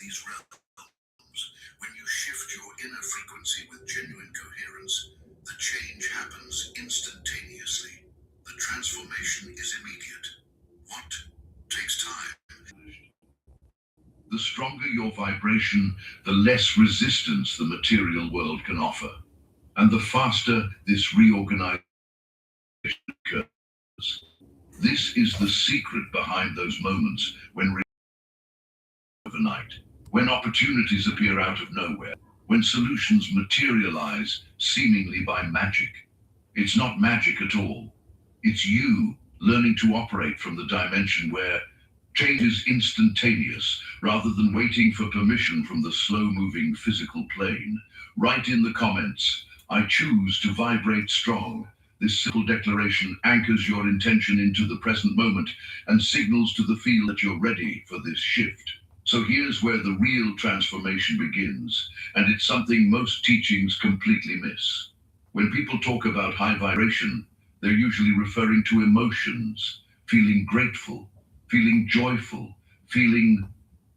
these realms. When you shift your inner frequency with genuine coherence, the change happens instantaneously. The transformation is immediate. What takes time? The stronger your vibration, the less resistance the material world can offer, and the faster this reorganization occurs. This is the secret behind those moments when overnight, when opportunities appear out of nowhere, when solutions materialize seemingly by magic. It's not magic at all. It's you learning to operate from the dimension where change is instantaneous rather than waiting for permission from the slow-moving physical plane. Write in the comments, "I choose to vibrate strong." This simple declaration anchors your intention into the present moment and signals to the field that you're ready for this shift. So here's where the real transformation begins, and it's something most teachings completely miss. When people talk about high vibration, they're usually referring to emotions, feeling grateful, feeling joyful, feeling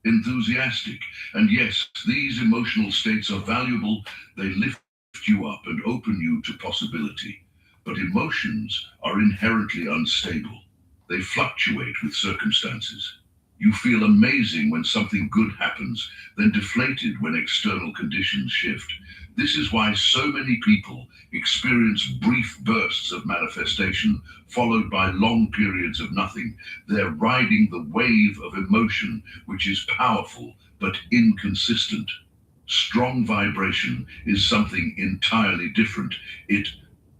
enthusiastic. And yes, these emotional states are valuable. They lift you up and open you to possibility. But emotions are inherently unstable. They fluctuate with circumstances. You feel amazing when something good happens, then deflated when external conditions shift. This is why so many people experience brief bursts of manifestation, followed by long periods of nothing. They're riding the wave of emotion, which is powerful but inconsistent. Strong vibration is something entirely different. It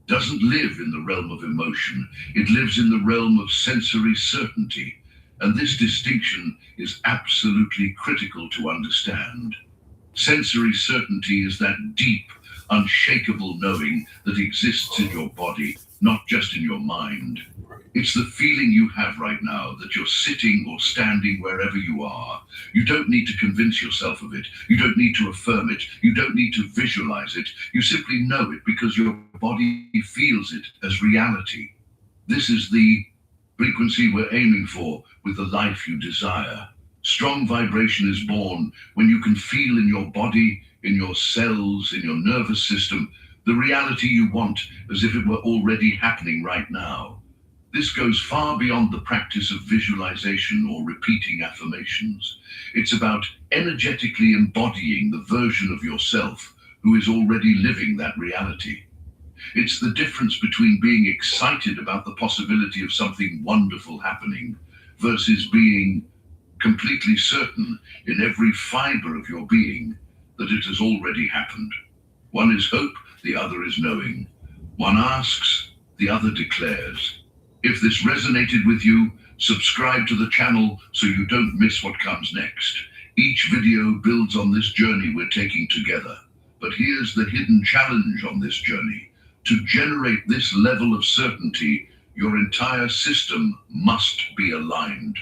doesn't live in the realm of emotion. It lives in the realm of sensory certainty. And this distinction is absolutely critical to understand. Sensory certainty is that deep, unshakable knowing that exists in your body, not just in your mind. It's the feeling you have right now that you're sitting or standing wherever you are. You don't need to convince yourself of it. You don't need to affirm it. You don't need to visualize it. You simply know it because your body feels it as reality. This is the frequency we're aiming for with the life you desire. Strong vibration is born when you can feel in your body, in your cells, in your nervous system, the reality you want as if it were already happening right now. This goes far beyond the practice of visualization or repeating affirmations. It's about energetically embodying the version of yourself who is already living that reality. It's the difference between being excited about the possibility of something wonderful happening versus being completely certain in every fiber of your being that it has already happened. One is hope, the other is knowing. One asks, the other declares. If this resonated with you, subscribe to the channel so you don't miss what comes next. Each video builds on this journey we're taking together. But here's the hidden challenge on this journey. To generate this level of certainty, your entire system must be aligned.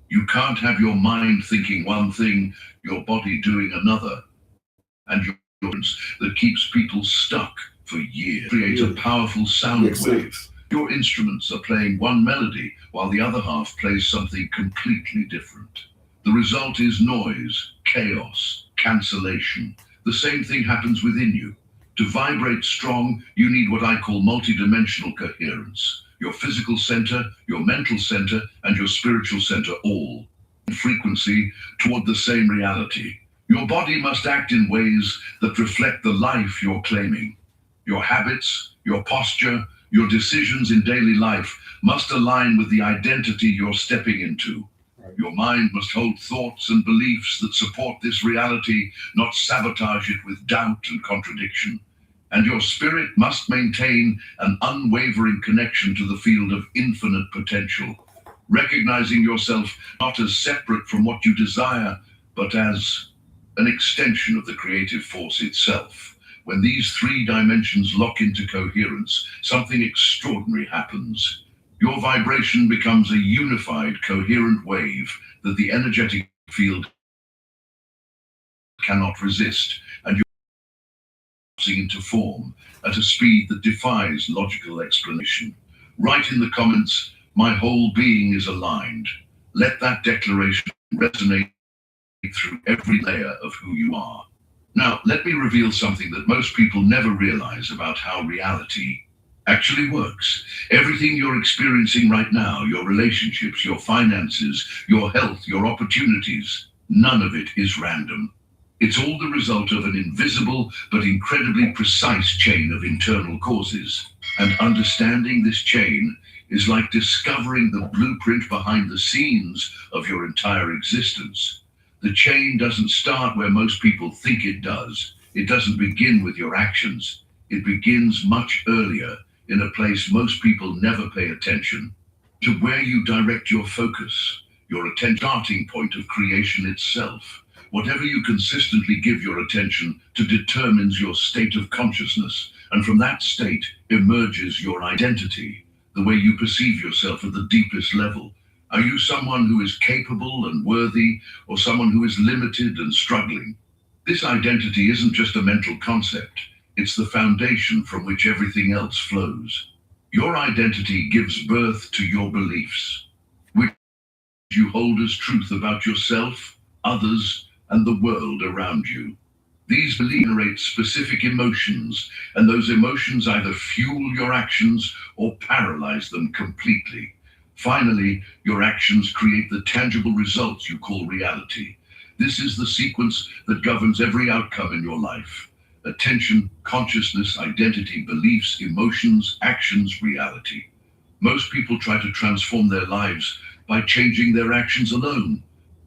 You can't have your mind thinking one thing, your body doing another, and your that keeps people stuck for years. Create a powerful sound wave. Your instruments are playing one melody while the other half plays something completely different. The result is noise, chaos, cancellation. The same thing happens within you. To vibrate strong, you need what I call multidimensional coherence. Your physical center, your mental center, and your spiritual center all in frequency toward the same reality. Your body must act in ways that reflect the life you're claiming. Your habits, your posture, your decisions in daily life must align with the identity you're stepping into. Your mind must hold thoughts and beliefs that support this reality, not sabotage it with doubt and contradiction. And your spirit must maintain an unwavering connection to the field of infinite potential, recognizing yourself not as separate from what you desire, but as an extension of the creative force itself. When these three dimensions lock into coherence, something extraordinary happens. Your vibration becomes a unified, coherent wave that the energetic field cannot resist, and you're passing into form at a speed that defies logical explanation. Write in the comments, "My whole being is aligned." Let that declaration resonate through every layer of who you are. Now, let me reveal something that most people never realize about how reality actually works. Everything you're experiencing right now, your relationships, your finances, your health, your opportunities, none of it is random. It's all the result of an invisible but incredibly precise chain of internal causes. And understanding this chain is like discovering the blueprint behind the scenes of your entire existence. The chain doesn't start where most people think it does. It doesn't begin with your actions. It begins much earlier, in a place most people never pay attention to, where you direct your focus, your starting point of creation itself. Whatever you consistently give your attention to determines your state of consciousness, and from that state emerges your identity, the way you perceive yourself at the deepest level. Are you someone who is capable and worthy, or someone who is limited and struggling? This identity isn't just a mental concept, it's the foundation from which everything else flows. Your identity gives birth to your beliefs, which you hold as truth about yourself, others, and the world around you. These beliefs generate specific emotions, and those emotions either fuel your actions or paralyze them completely. Finally, your actions create the tangible results you call reality. This is the sequence that governs every outcome in your life: attention, consciousness, identity, beliefs, emotions, actions, reality. Most people try to transform their lives by changing their actions alone,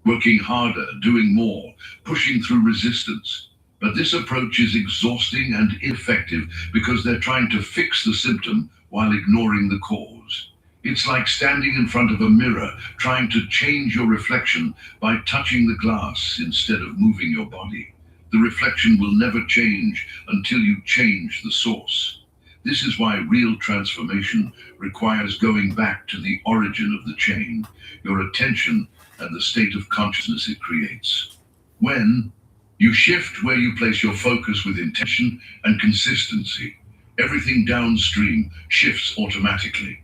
working harder, doing more, pushing through resistance. But this approach is exhausting and ineffective because they're trying to fix the symptom while ignoring the cause. It's like standing in front of a mirror, trying to change your reflection by touching the glass instead of moving your body. The reflection will never change until you change the source. This is why real transformation requires going back to the origin of the chain, your attention, and the state of consciousness it creates. When you shift where you place your focus with intention and consistency, everything downstream shifts automatically.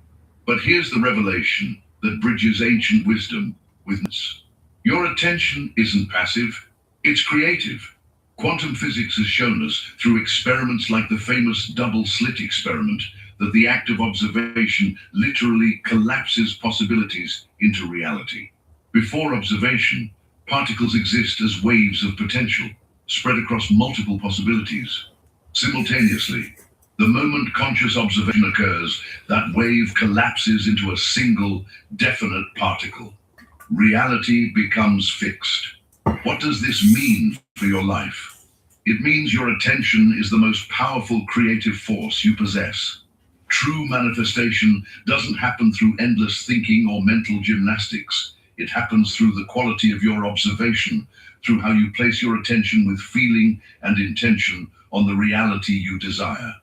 But here's the revelation that bridges ancient wisdom with this. Your attention isn't passive, it's creative. Quantum physics has shown us through experiments like the famous double slit experiment that the act of observation literally collapses possibilities into reality. Before observation, particles exist as waves of potential, spread across multiple possibilities. Simultaneously, the moment conscious observation occurs, that wave collapses into a single, definite particle. Reality becomes fixed. What does this mean for your life? It means your attention is the most powerful creative force you possess. True manifestation doesn't happen through endless thinking or mental gymnastics. It happens through the quality of your observation, through how you place your attention with feeling and intention on the reality you desire.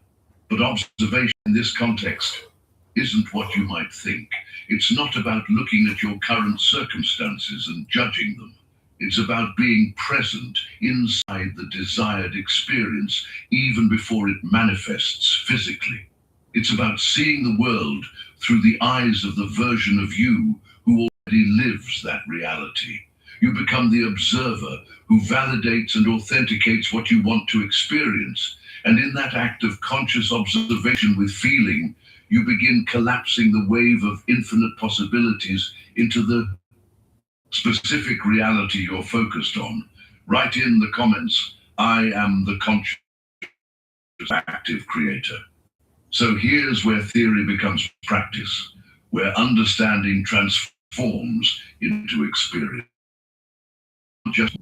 But observation in this context isn't what you might think. It's not about looking at your current circumstances and judging them. It's about being present inside the desired experience, even before it manifests physically. It's about seeing the world through the eyes of the version of you who already lives that reality. You become the observer who validates and authenticates what you want to experience. And in that act of conscious observation with feeling, you begin collapsing the wave of infinite possibilities into the specific reality you're focused on. Write in the comments, I am the conscious active creator. So here's where theory becomes practice, where understanding transforms into experience. Just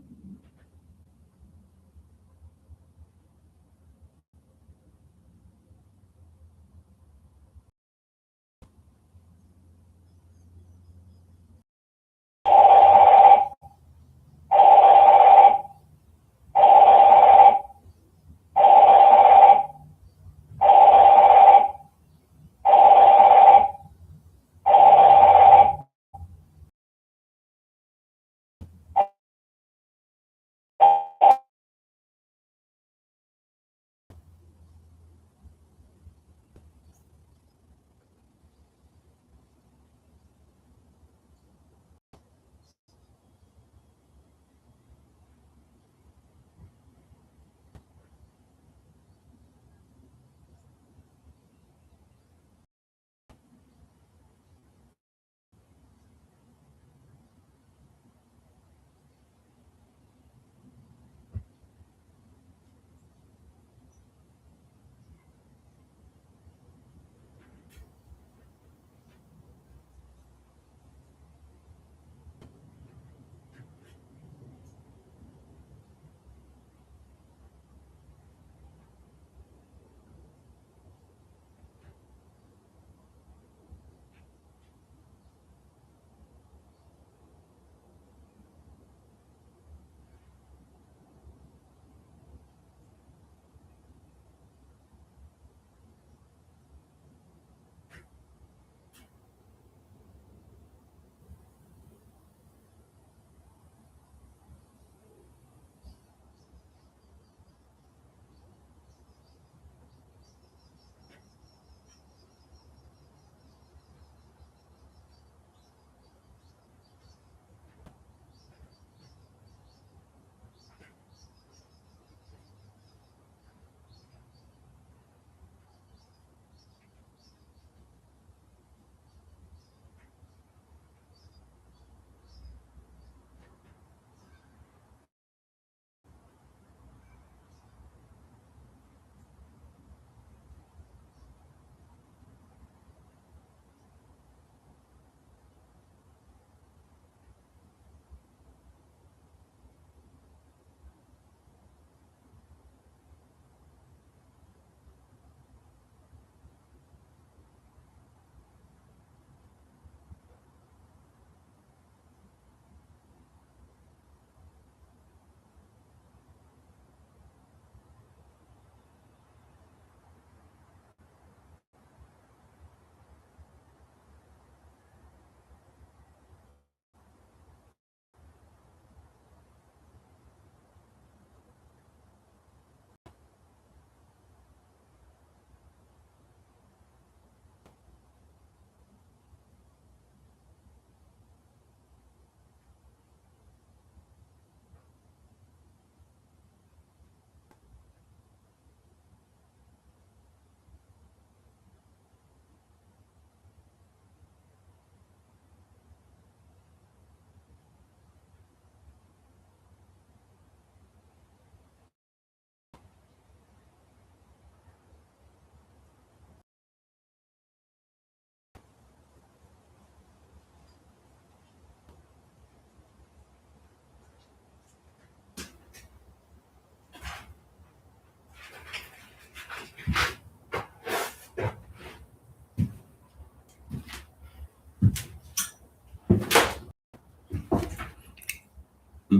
I'm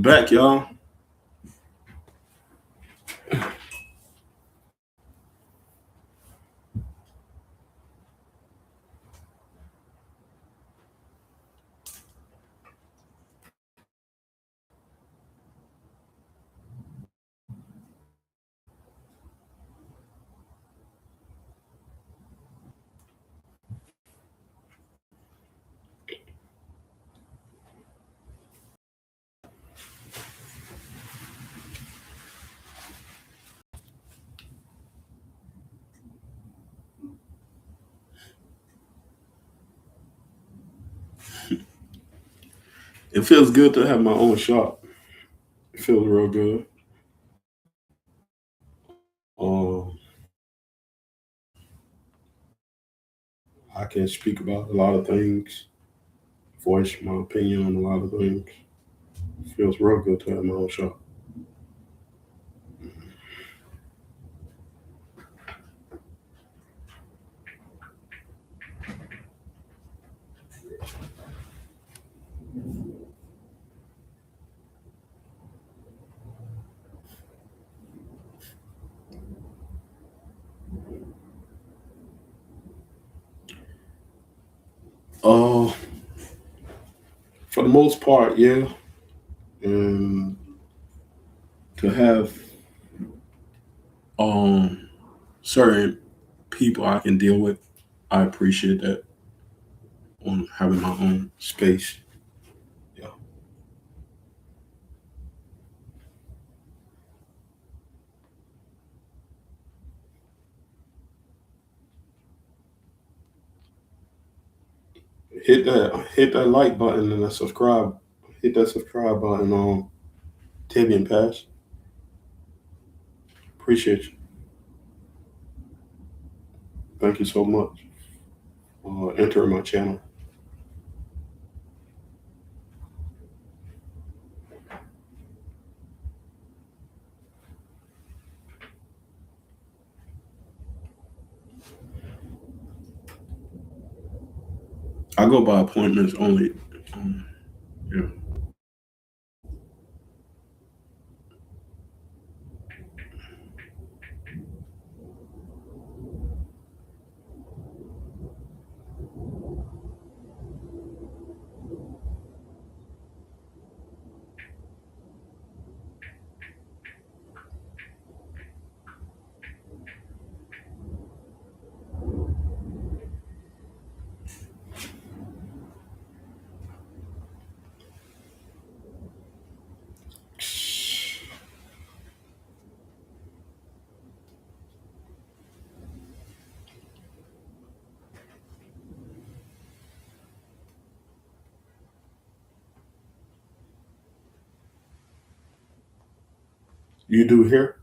back, y'all. It feels good to have my own shop. It feels real good. Um, I can speak about a lot of things, voice my opinion on a lot of things. It feels real good to have my own shop. Uh, for the most part, yeah. And to have um certain people I can deal with, I appreciate that on having my own space. Yeah. Hit that like button and that subscribe. Hit that subscribe button on Tibby and Pass. Appreciate you. Thank you so much. Entering my channel. I go by appointments only. Um, yeah. You do here?